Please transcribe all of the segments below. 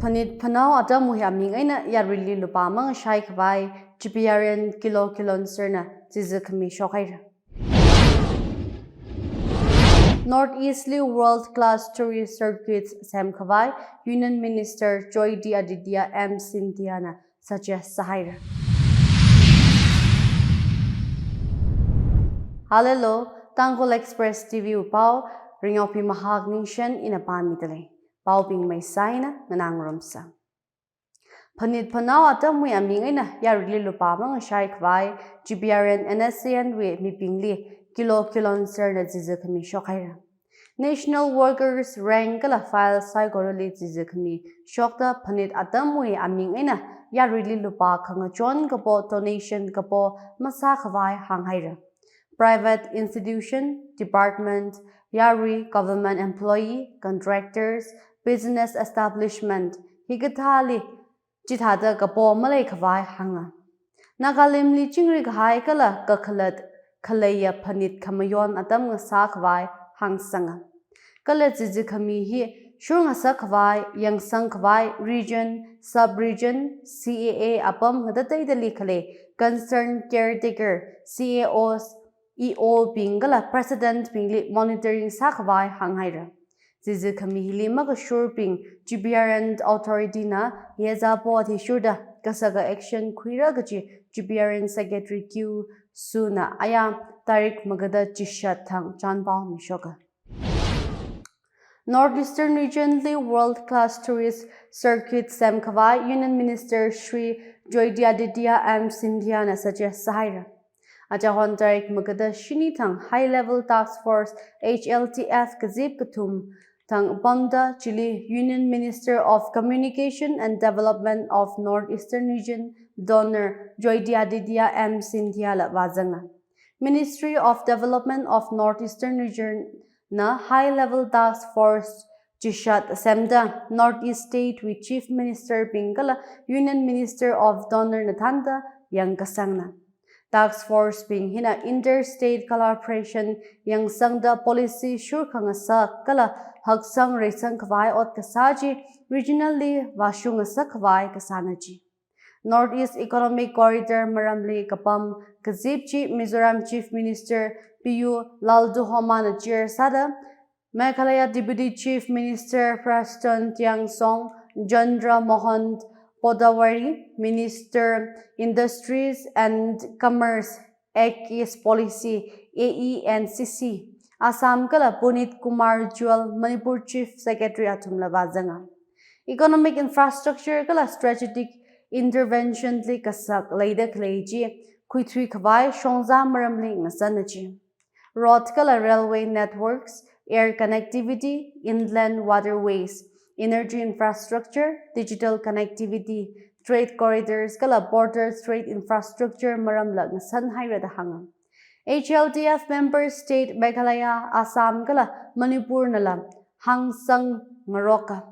Panit panau atam muhiaming eina yarili lupamang shaikbai chipiarian kilon serna zizakami shokaira. Northeastly world-class tourist circuits Samkhavai, Union Minister Joy D. Aditya M. Sintiana suggests Sahira. Halelo, Tangkhul Express Pvt upau, Ringyaophi Mahak Ningshen in a pamitale. Pau ping may saina nanangrumsa. Panit panau atam muhiaming eina yarili lupamang shaikbai chipiarian NSCN we mipingli kilon serna zizakami shokaira. National Workers Rank la file saikorali zizakami shokta panit atam we aming eina yarili lupa achon kapo donation kapo masakhavai hanghaira. Private institution, department, yari government employee, contractors, business establishment, higathali chithada kapo maleilak hanga. Nagalimli chingri ghai kala kakhalat khalei panit kamayon atam ngasakhwai hangsanga. Kala zizikami hi shurng sakhwai yang sangkhwai region, sub-region, CAA apam ngadatai dali khale concerned caretaker, CAOs, EO pingala president pingli monitoring sakhwai hanghaira. Zizikami hilima ka shurping GBRN authority na yezapo athishurda kasaga action khuira gachi GBRN secretary Q Suna aya tarik magada chishat thang chanpao mishoka. Northeastern Regionally World-Class Tourist Circuit Samkhavai Union Minister Shri Joy D. Aditya M. Sintiana suggests Sahira. Ajahon tarik magada shini thang high-level task force HLTF kazib katum thang Pamda Chile Union Minister of Communication and Development of Northeastern Region Donor Joy D. Aditya M. Sintiala Wazanga. Ministry of Development of Northeastern Region na high-level task force Jishat Semda Northeast State with Chief Minister Pingala Union Minister of Donor Nathanda Yang Kasangna. Task force being hina interstate collaboration yang sangda policy sure kangasa kala hagsang resang kwai ot kasaji regionally washung sakwai kasanaji. Northeast Economic Corridor maramli kapam kazipchi Mizoram Chief Minister Piyu Lalduhomana Chair Sada Meghalaya Deputy Chief Minister Preston Tiang Song Jandra Mohan Podawari, Minister Industries and Commerce, Ekis Policy, AENCC, Assam Kala Punit Kumar Jewel, Manipur Chief Secretary Atum Lavazanga. Economic Infrastructure Kala Strategic Intervention Li Kasak Leida Kleji, Kuitri Kavai, Shongza Maramli Nasanaji. Road Kala Railway Networks, Air Connectivity, Inland Waterways, Energy infrastructure, digital connectivity, trade corridors, kala border trade infrastructure maramlag san hairada hanga. HLTF member state Meghalaya, Assam kala Manipur nala hangsang Maroka.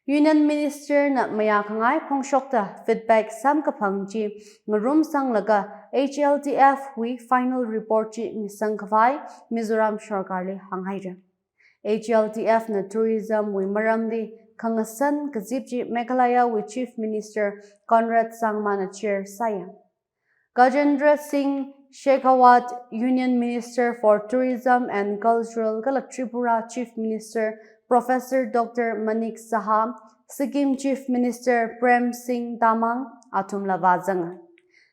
Union Minister na mayakangai pongshokta feedback sam kapangji ngarum sang laga HLTF week final report ji misangkavai Mizoram Sarkarli hanghaira. HLTF na tourism we maramli kangasan kazipji Meghalaya with Chief Minister Conrad Sangmana Chair Saya. Gajendra Singh Shekhawat Union Minister for Tourism and Cultural Kala Tripura Chief Minister Professor Dr. Manik Saha Sikkim Chief Minister Prem Singh Tamang Atum Lavazanga.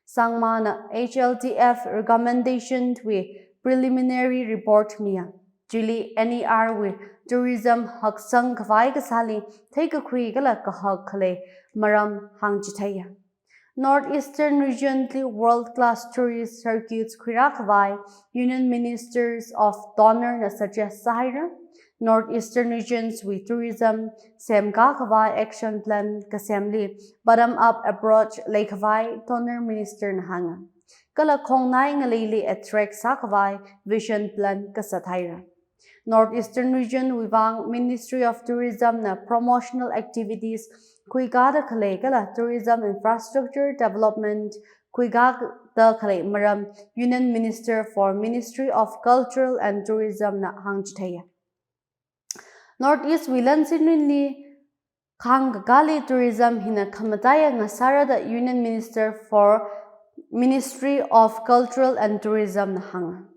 Sangmana HLTF recommendation with preliminary report Mia. Jili NER with tourism haksang kavai kasali take a kui gala kahak khalei maram hangjitaya. Northeastern Regionally World-Class Tourist Circuits Kwirakavai Union Ministers of Donor na suggest Sahira. Northeastern Regions with Tourism Semka Kavai Action Plan Kasemli Bottom Up Approach Lekavai Donor Minister Nahanga. Kala Kongnai Ngalili Attract Sakavai Vision Plan Kasathaira. Northeastern Region wuivang Ministry of Tourism na promotional activities kuigada khalei kala tourism infrastructure development kuigada khalei maram Union Minister for Ministry of Cultural and Tourism na hangjithaya. Northeast Wilansinli Khang Gali Tourism hina Khamataya Ngasarada Union Minister for Ministry of Cultural and Tourism Nahang.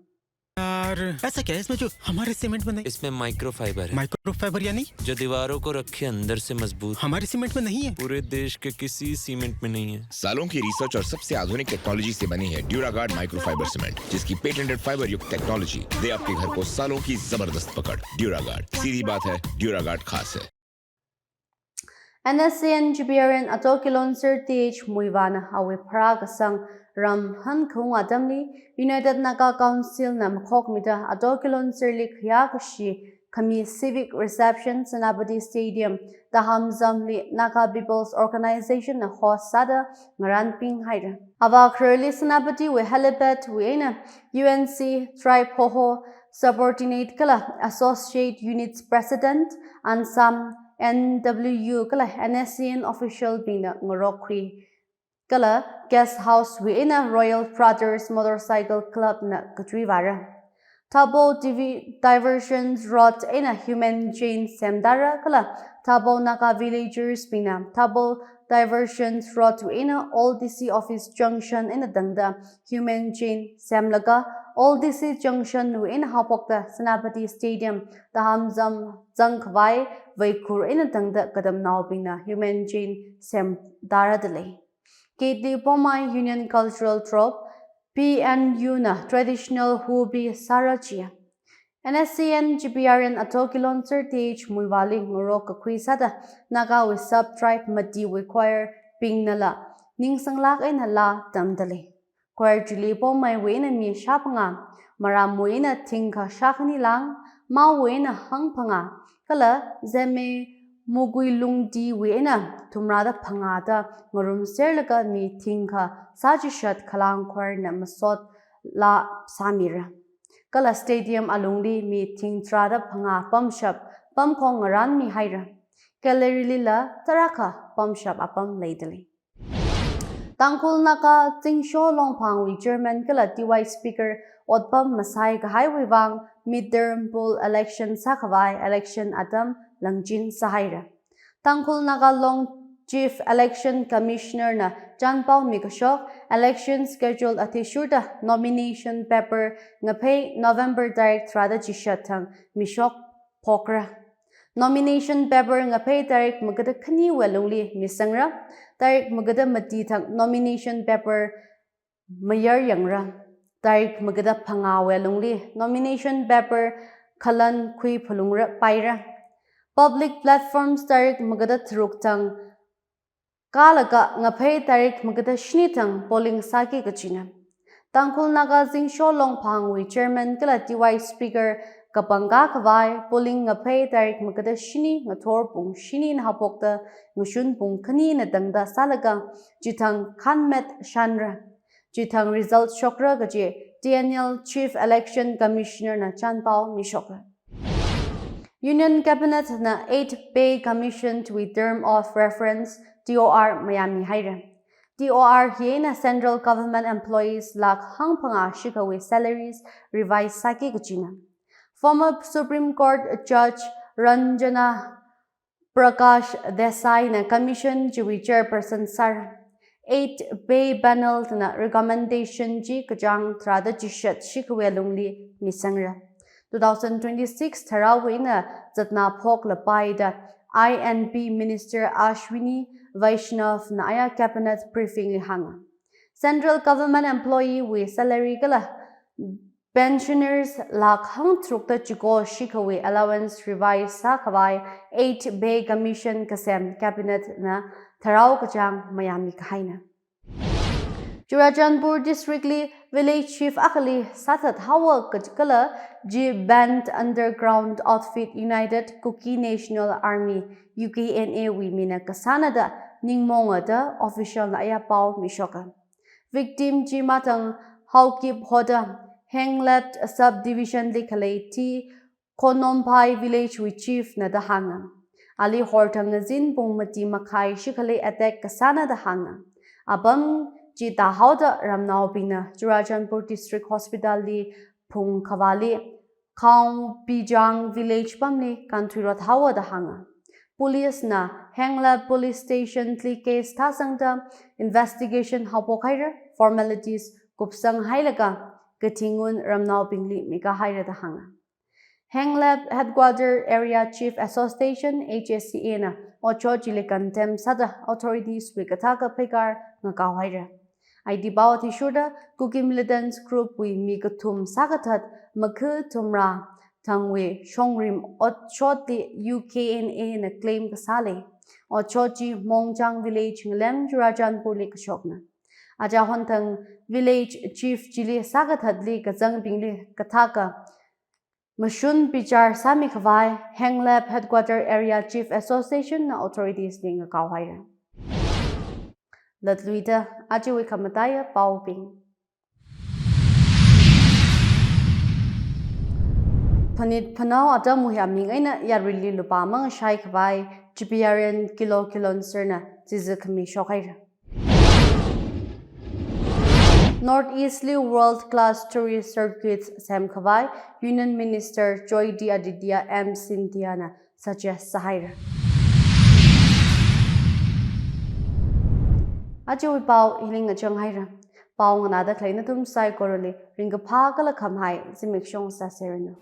यार ऐसा क्या है इसमें जो हमारे cement में नहीं? इसमें माइक्रोफाइबर है। माइक्रोफाइबर यानी जो दीवारों को रखे अंदर से मजबूत। हमारे सीमेंट में नहीं है। पूरे देश के किसी सीमेंट में नहीं है। सालों की रिसर्च और सबसे आधुनिक टेक्नोलॉजी से बनी है ड्यूरागार्ड माइक्रोफाइबर सीमेंट, जिसकी पेटेंटेड फाइबर युक्त टेक्नोलॉजी दे आपके घर को सालों की जबरदस्त पकड़। ड्यूरागार्ड, सीधी बात है, ड्यूरागार्ड खास है। NSCN GBRN Atokilon Th Muivana Hawi Praga Sang Ram Han Kung Adamli United Naga Council Nam Kokmita Atokilon Sirlik Yakashi Kami Civic Reception Sanabadi Stadium the Hamzamli Naga People's Organization na Hosada Ngaranping Haida Ava Curly Sanabadi we Helipet we eina UNC Tribe Hoho Subordinate Kala Associate Units President and some NWU kala NSCN official bina ngorokri kala guest house we in a Royal Brothers Motorcycle Club na katriwara Tabo TV diversions wrought in a human chain semdara kala Tabo Naka villagers bina Tabo diversions wrought in a Old DC office junction in a dangda human chain semlaga Old DC junction in a hapokta Sanapati Stadium the Hamzam Tangkhul Vaikur in a tangda kadam naubina human chain sem daradale. Kate Pomai Union Cultural Trope PNU na traditional hubi sarachia. NSCN GBRN Atokilon Th Muivali Ngorok Kwisada Naga with subtribe Mati we choir Pingnala Ningsanglak in a la damdale. Choir Julie Pomai Wayne and me shapanga Maram Wayna Tinka Shakani Lang Ma Wayna Hangpanga Kala Zeme Muguilung di Wena Tumrada Pangada Murum Serlaga mi Tinka Sajishat Kalang Choir Masot la Samira Kala Stadium Alungdi mi Tingtrada Panga Pumshap Pumkong Ran mi Haira Kalerilila Taraka Pumshap Apam Ladily Tangkhul Naka Tingsho Longpang German Kala DY Speaker Odpam Masai Kahai wuivang midterm poll election sakhavai election atam langjin sahaira. Tangkhul Naga Long Chief Election Commissioner na Janpao Mikashok election schedule atishurta nomination paper ngapay November direct trada jishatang Mishok Pokra. Nomination paper ngapay direct magada kani walungli misangra direct magada matitang nomination paper mayar yangra. Tarik magada pangawe lungli nomination paper kalan kui pulungra paira public platforms tarik magada truktang kalaga ngapay tarik magada shnitang polling saki kachina Tangkhul Naga Zingsho Longpangwi chairman kala DY speaker kapanga kawai polling ngapay tarik magada shini ngator pung shini na hapokta ngushun pung kani na dangda salaga jitang kanmet shanra Jitang result shokra gaje TNL Chief Election Commissioner na Janpao Mishokra. Union Cabinet na 8 pay commissioned with term of reference DOR Miami Haira. DOR hiena central government employees lak hangpanga shikawi salaries revised saki gachina. Former Supreme Court Judge Ranjana Prakash Desai na commission jiwi chairperson Sar. 8 Bay Banal na recommendation ji kajang trada jishat shikwelungli misangra 2026 tharawi na zatna phok lapai da INP Minister Ashwini Vaishnav na aya cabinet briefing hanga Central government employee with salary kala pensioners lak hang trukta chiko shikhawi allowance revised sakhawai 8 Bay Commission kasem cabinet na Tharao Kajang Miami Kahaina. Churajanpur Districtly Village Chief Akali Sathat Hawa Kajkala G Band Underground Outfit United Kuki National Army UKNA Wimina Kasanada Ningmongada Official Naya Pau Mishoka. Victim G Matang Haukip Hoda Henglet Subdivision Khalei T Konompai Village with Chief Nadahanga. Ali Hortang Nazin Pongmati Makai Shikale attack Kasana the Hana. Abam Jita Hauda Ramnao Bina, Churajanpur District Hospital Li Pung Kavali, Kaung Pijang Village Pamli, Country Road Hawa the Hanga. Police na Hanglab Police Station tli case thasangta investigation hapokhaira formalities kupsang hailaga katingun ramnao pingli mikhaira da hanga. Hanglab Headquarter Area Chief Association HSCA na ocho chile contem sada authorities wikataka pekar ngakawhaira. ID bawa tishuda Cookie Militants Group wi mikatum sagatat makhu tumra tangwe shongrim ochoti UKNA na claim kasale ochochi Mongjang Village nglem Jurajanpur li kashokna. Aja hontang Village Chief Jili sagatat li kazang pingli kataka Mashun Pichar Mikhavai Hanglab Headquarter Area Chief Association na authorities ni ngakawhaira. Latluita ajiwi kamataya pauping. Panit panau atam muhyaming aina yarili lupamang shai khavai GPRN kilon serna zizakami shokhaira. Northeastly World Class Tourist Circuits Sam Khavai Union Minister Joy D. Aditya M. Sintiana suggest Sahira. Ajiwi pau hiling achong haira. Pau nganada klay Nathum saikorali Ringyaophi kala khamhai zimikshong sa sereno.